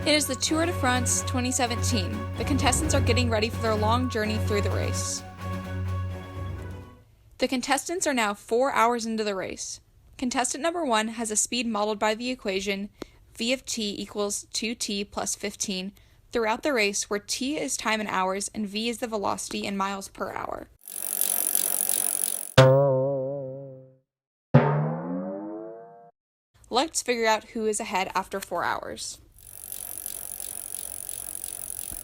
It is the Tour de France 2017. The contestants are getting ready for their long journey through the race. The contestants are now 4 hours into the race. Contestant number 1 has a speed modeled by the equation v of t equals 2t plus 15 throughout the race, where t is time in hours and v is the velocity in miles per hour. Let's figure out who is ahead after 4 hours.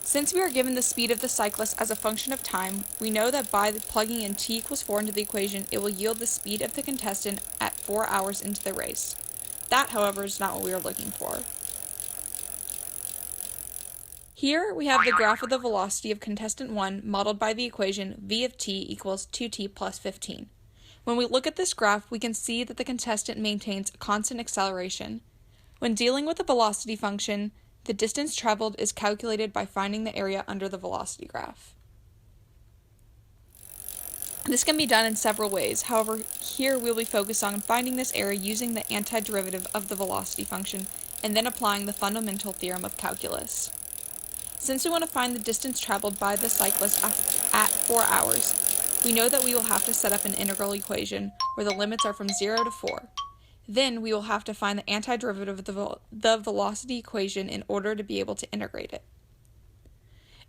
Since we are given the speed of the cyclist as a function of time, we know that by plugging in t equals 4 into the equation, it will yield the speed of the contestant at 4 hours into the race. That, however, is not what we are looking for. Here we have the graph of the velocity of contestant 1 modeled by the equation v of t equals 2t plus 15. When we look at this graph, we can see that the contestant maintains a constant acceleration. When dealing with the velocity function, the distance traveled is calculated by finding the area under the velocity graph. This can be done in several ways. However, here we'll be focused on finding this area using the antiderivative of the velocity function and then applying the fundamental theorem of calculus. Since we want to find the distance traveled by the cyclist at 4 hours, we know that we will have to set up an integral equation where the limits are from 0 to 4. Then we will have to find the antiderivative of the velocity equation in order to be able to integrate it.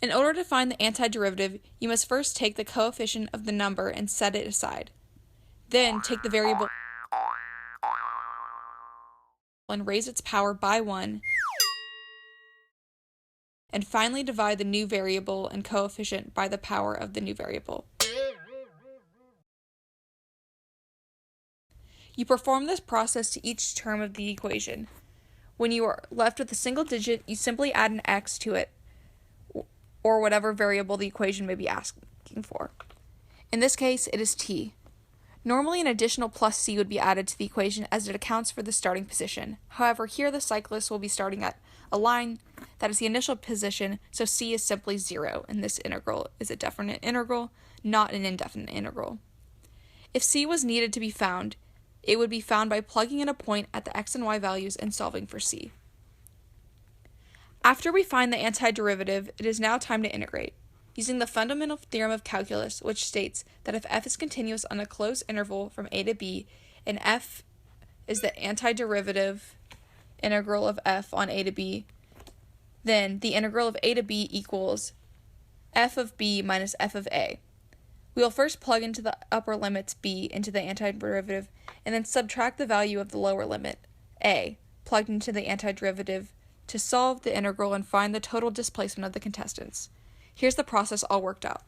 In order to find the antiderivative, you must first take the coefficient of the number and set it aside. Then take the variable and raise its power by 1, and finally divide the new variable and coefficient by the power of the new variable. You perform this process to each term of the equation. When you are left with a single digit, you simply add an x to it, or whatever variable the equation may be asking for. In this case, it is t. Normally, an additional plus c would be added to the equation as it accounts for the starting position. However, here the cyclist will be starting at a line that is the initial position, so c is simply 0, and this integral is a definite integral, not an indefinite integral. If c was needed to be found, it would be found by plugging in a point at the x and y values and solving for c. After we find the antiderivative, it is now time to integrate, using the fundamental theorem of calculus, which states that if f is continuous on a closed interval from a to b, and f is the antiderivative integral of f on a to b, then the integral of a to b equals f of b minus f of a. We will first plug into the upper limits b into the antiderivative, and then subtract the value of the lower limit, a, plugged into the antiderivative to solve the integral and find the total displacement of the contestants. Here's the process all worked out.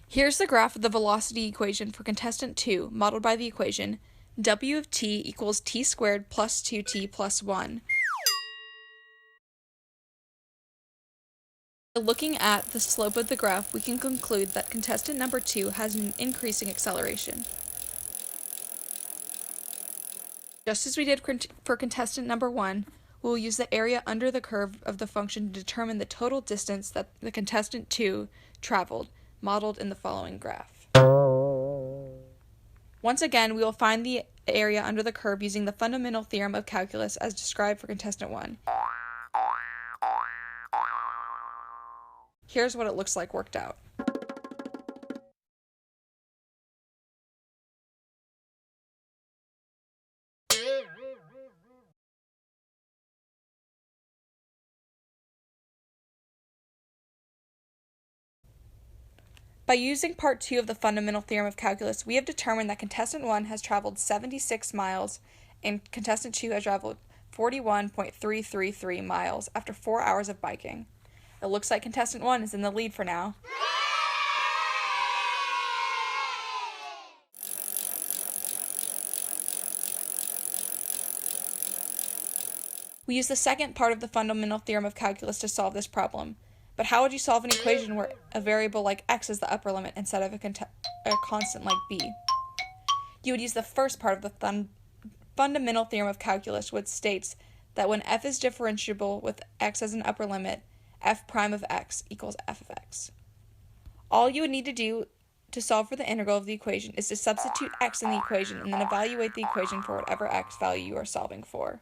Here's the graph of the velocity equation for contestant 2, modeled by the equation w of t equals t squared plus 2t plus 1. Looking at the slope of the graph, we can conclude that contestant number 2 has an increasing acceleration. Just as we did for contestant number 1, we will use the area under the curve of the function to determine the total distance that the contestant 2 traveled, modeled in the following graph. Once again, we will find the area under the curve using the fundamental theorem of calculus as described for contestant 1. Here's what it looks like worked out. By using part 2 of the fundamental theorem of calculus, we have determined that contestant 1 has traveled 76 miles and contestant 2 has traveled 41.333 miles after 4 hours of biking. It looks like contestant 1 is in the lead for now. We use the second part of the fundamental theorem of calculus to solve this problem. But how would you solve an equation where a variable like x is the upper limit instead of a constant like b? You would use the first part of the fundamental theorem of calculus, which states that when f is differentiable with x as an upper limit, f prime of x equals f of x. All you would need to do to solve for the integral of the equation is to substitute x in the equation and then evaluate the equation for whatever x value you are solving for.